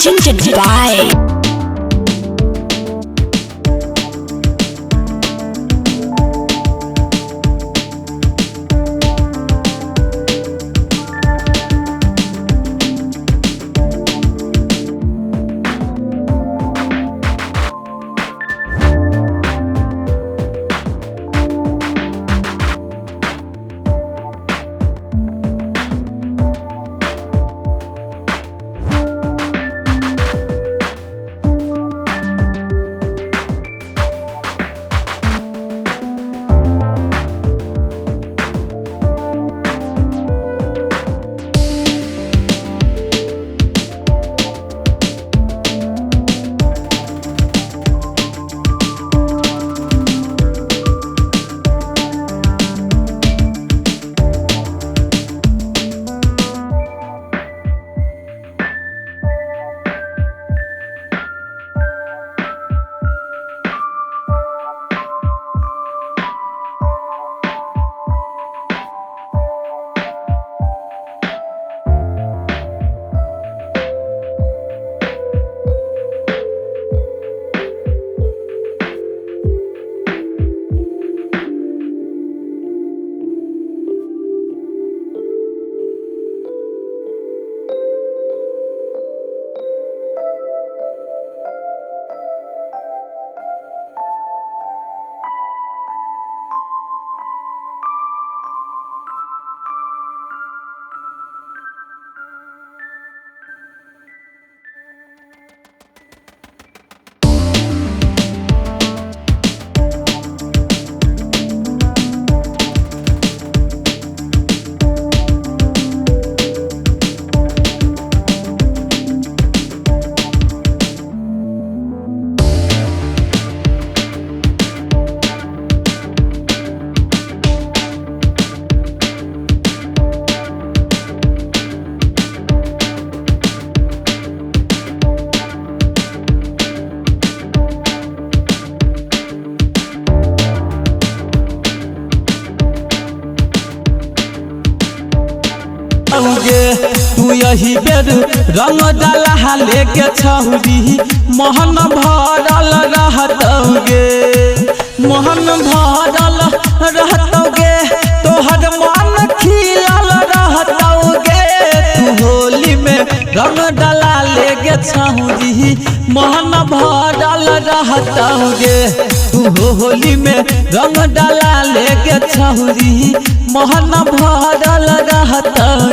presented by तू यही बेर रंग डाला लेके छौरी मोहन भरल रहतौगे मोहन भरल रहतौगे तोहर मन खिलल रहतौगे तू होली में रंग डाला लेके छौरी मोहन भरल रहतौगे तू होली में रंग डाला लेके छौरी मोहन भरल रहतौगे।